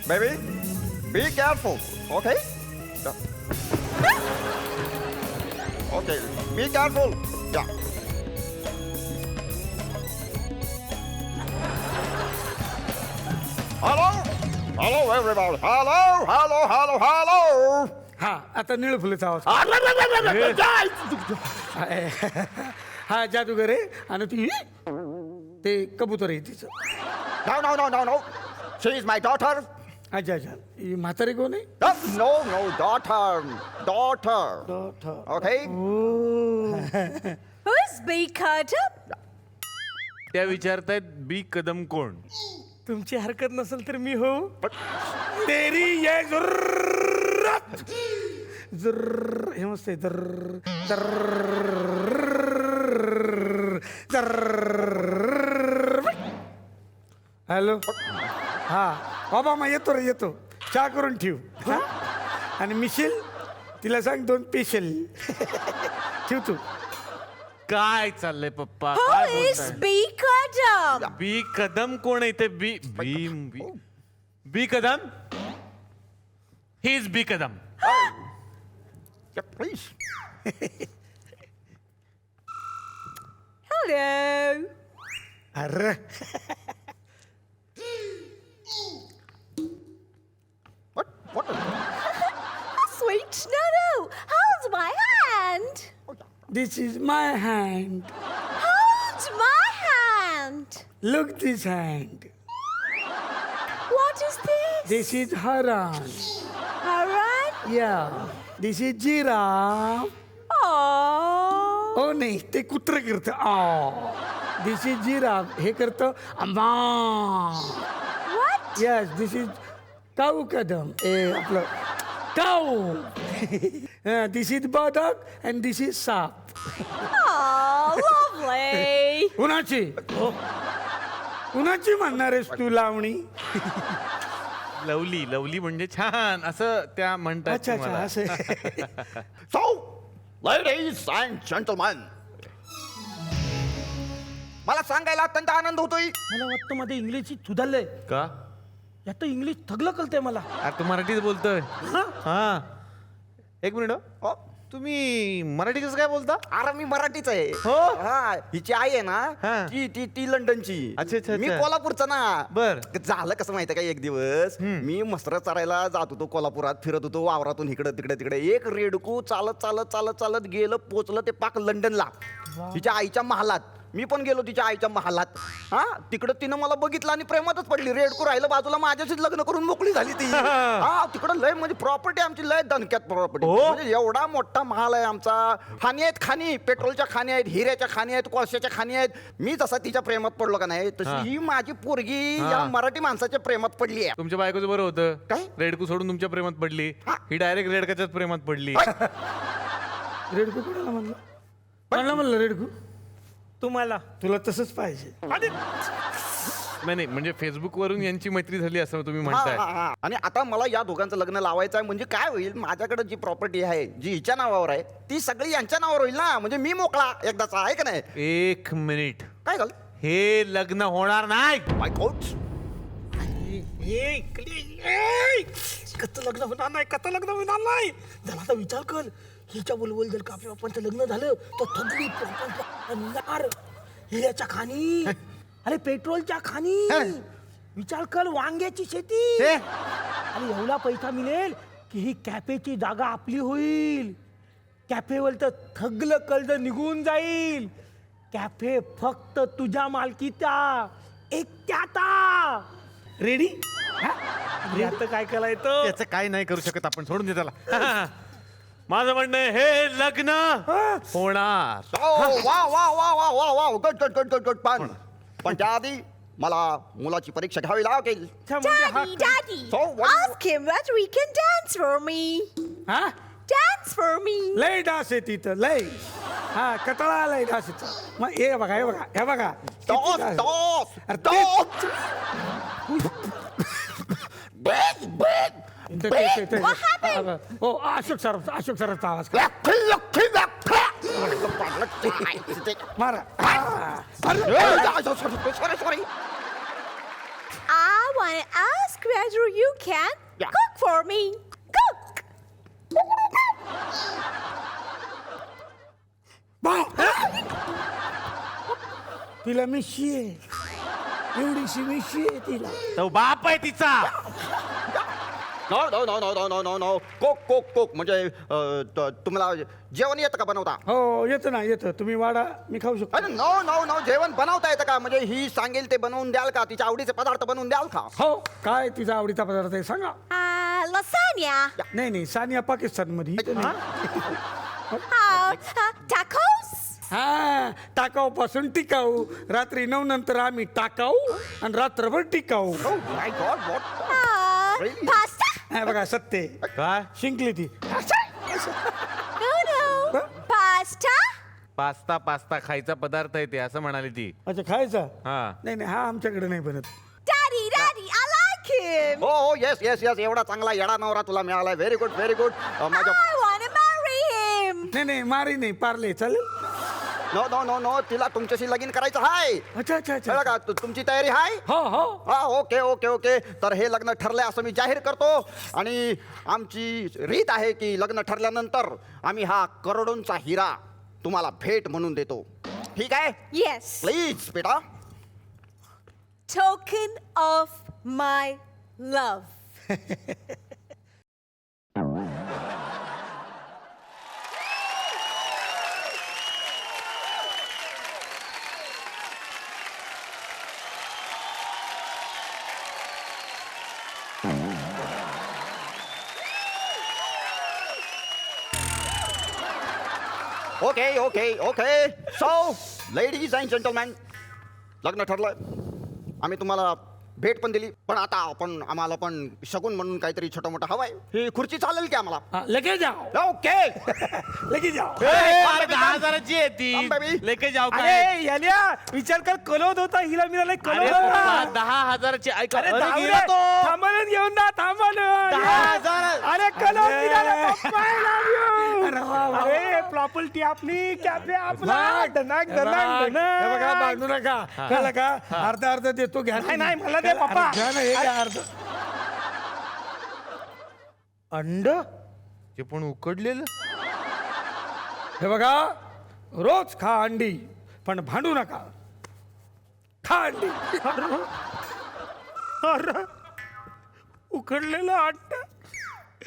baby, be careful, okay? Okay, be careful. Yeah. Hello, everybody. Hello. हा आता निळ फुलाचा आवाज हा जादूगर आहे आणि ती ते कबूतर आहे तिचं. No. She is my daughter. अच्छा ही म्हातारी कोण आहे? No, daughter. Okay? Who's B. Carter? त्या विचारतायत बी कदम कोण. तुमची हरकत नसेल तर मी हो तेरी ये जुर्रत जुर्र हे मस्त आहे हॅलो हा बाबा मग येतो चहा करून ठेव हा? आणि मिशील तिला सांग 2 पेशल ठेव तू. काय चाललंय पप्पा Who काय is बोलताय? B. Carter? बी कदम कोण आहे ते B B B B Kadam he is B Kadam. Yeah, please. Hello. अरे What? Sweet. No. Hold my hand. This is my hand Hold my hand. Look this hand What is this? This is हरण Alright. या दिस is giraffe. Oh. ओ नाही ते कुत्र करतं आ दिस is giraffe हे करतं आंबा. What? यस दिस इज काऊ कदम ए आपलं काऊ. दिस इज बदक अँड दिस इज साप. Oh, lovely. कुणाची कुणाची म्हणणार आहेस तू लावणी? लवली म्हणजे छान असं त्या म्हणतात अच्छा तुम्हाला. असं So, ladies and gentlemen, मला सांगायला अत्यंत आनंद होतोय. मला वाटतं मध्ये इंग्लिश सुधारलंय का यात इंग्लिश थगलं कळतंय मला. अरे तू मराठीत बोलतोय. हा एक मिनिट हो. हो. तुम्ही मराठी कसं काय बोलता. अरे मी मराठीच आहे. हो? हा हिची आई आहे ना हा. ती लंडनची. अच्छा. मी कोल्हापूरचा ना. बर. झालं कसं माहितीये का एक दिवस मी मसर चरायला जात होतो कोल्हापुरात फिरत होतो वावरातून इकडे तिकडे एक रेडकू चालत गेलं पोचलं ते पाक लंडनला तिच्या आईच्या महालात. मी पण गेलो तिच्या आईच्या महालात. हा तिकडं तिनं मला बघितलं आणि प्रेमातच पडली. रेडकू राहिलं बाजूला माझ्याशीच लग्न करून मोकळी झाली ती. हा तिकडं लय म्हणजे प्रॉपर्टी आमची लय दणक्यात प्रॉपर्टी. हो? म्हणजे एवढा मोठा महाल आहे आमचा. खाणी आहेत खाणी पेट्रोलच्या खाणी आहेत हिऱ्याच्या खाणी आहेत कोळशाच्या खाणी आहेत. मी जसा तिच्या प्रेमात पडलो का नाही तशी ही माझी पोरगी या मराठी माणसाच्या प्रेमात पडली आहे. तुमच्या बायकोचं बरं होतं काय? रेडकू सोडून तुमच्या प्रेमात पडली. ही डायरेक्ट रेडकाच्याच प्रेमात पडली. रेडकू कोणाला म्हणलं रेडकू तुम्हाला तुला तसंच पाहिजे. नाही म्हणजे फेसबुक वरून यांची मैत्री झाली असं तुम्ही हा, म्हणताय. हा, हा. आणि आता मला या दोघांचं लग्न लावायचं आहे म्हणजे काय होईल माझ्याकडे जी प्रॉपर्टी आहे जी हिच्या नावावर आहे ती सगळी यांच्या नावावर होईल ना. म्हणजे मी मोकळा एकदाचा आहे का नाही. 1 मिनिट काय झालं हे लग्न होणार नाही. माय कोच कसं लग्न होणार नाही जरा आता विचार कर. हिच्या बोलबोल जर का आपल्या बापांचं लग्न झालं तर थगली हिऱ्याच्या खाणी अरे पेट्रोलच्या खाणी. विचार कर वांग्याची शेती आणि एवढा पैसा मिळेल की ही कॅफेची जागा आपली होईल. कॅफेवर तर थगलं कर्ज निघून जाईल. कॅफे फक्त तुझ्या मालकीचा एकट्याचा. रेडी आता काय करायचं. याचं काय नाही करू शकत आपण सोडून दे त्याला. माझं म्हणणं आहे, हे लग्न होणार. वा गुड पण त्याआधी मला मुलाची परीक्षा घ्यावी लागेल. Daddy. So, what- Ask him whether he can dance for me. हा Dance for me. लय डास आहे तिथं लय. हा कटाळा लय डास येतो. मग हे बघा किती डास. अरे ते- ते- What happened? हो अशोक सराफचा आवाज मारा. Sorry I want to ask whether you can Yeah. cook for me. Cook. तिला मिशी आहे एवढीशी मिशी आहे तिला तो बाप आहे तिचा. No no no no no no no no coke coke coke म्हणजे तुम्हाला जेवण येतं का बनवता? हो येतं ना येतं तुम्ही वाडा मी खाऊ शकतो अरे नो नो नो जेवण बनवता येतं का? म्हणजे ही सांगेल ते बनवून द्याल का? तिच्या आवडीचे पदार्थ बनवून द्याल का? हो काय तिचा आवडीचा पदार्थ आहे सांगा Lasagna. नाही नाही सानिया पाकिस्तान मध्ये इथं नाही. Tacos. हा टाकाऊ पासून टिकाऊ रात्री 9 नंतर आम्ही टाकाऊ आणि रात्रभर टिकाऊ Oh my God, what? Really? Pasta. हा बघा सत्य काय शिंकली ती No, no. Pasta. Pasta pasta खायचा पदार्थ आहे ते असं म्हणाली ती. अच्छा खायचा हा. नाही नाही हा आमच्याकडे नाही बनत Daddy, Daddy, I like him. हो हो येस येस येस एवढा चांगला येडा नवरा तुला मिळाला. Very good very good. माझ्या I want to marry him. नाही नाही मारी नाही पारले चालेल नो नो नो नो तिला तुमच्याशी लगीन करायचं आहे. अच्छा अच्छा कळलं अच्छा का? तुमची तयारी आहे? हो हो हा ओके ओके ओके तर हे लग्न ठरलंय असं मी जाहीर करतो आणि आमची रीत आहे की लग्न ठरल्यानंतर आम्ही हा करोडोंचा हिरा तुम्हाला भेट म्हणून देतो. ठीक आहे? Yes. प्लीज बेटा. Token of my love. Okay okay okay so ladies and gentleman लग्न ठरलंय. आम्ही तुम्हाला भेट पण दिली पण आता आपण आम्हाला पण शगुन म्हणून काहीतरी छोटं मोठं हवंय. ही खुर्ची चालेल की आम्हाला? हा, लगे जाओ ओके लगे जाओ अरे 10,000ची आहे ती. थांब baby. लेके जाऊ काय? अरे याल्या विचार कर कलोद होता हिला मिळाला अरे कलोद बाबा, होता 10,000ची ऐका. अरे अरे गेला तो. थांबानं घेऊन जा थांबानं 10,000. अरे कलोद मिळाला पप्पा I love you. अरे प्रॉपर्टी आपली कॅफे आपला धनाक धनाक धनाक बघा बांधू नका कळलं का अर्धा अर्धा देतो घ्या नाही मला दे पप्पा घ्या ना हे घ्या अर्ध अंड ते पण उकडलेलं. हे बघा रोज खा अंडी पण भांडू नका खा अंडी अरे उकडलेलं अंड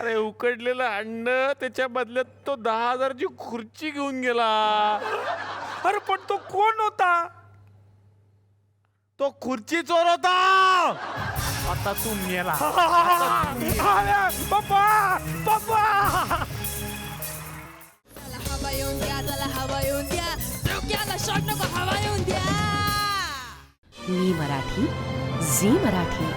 अरे उकडलेलं अंड त्याच्या बदल्यात तो 10,000ची खुर्ची घेऊन गेला. अरे पण तो कोण होता तो खुर्ची चोर होता. आता तू मेला. पप्पा पप्पा हवा येऊन द्या त्याला हवा येऊन द्या डोक्याला शॉट नको हवा येऊन द्या मी मराठी झी मराठी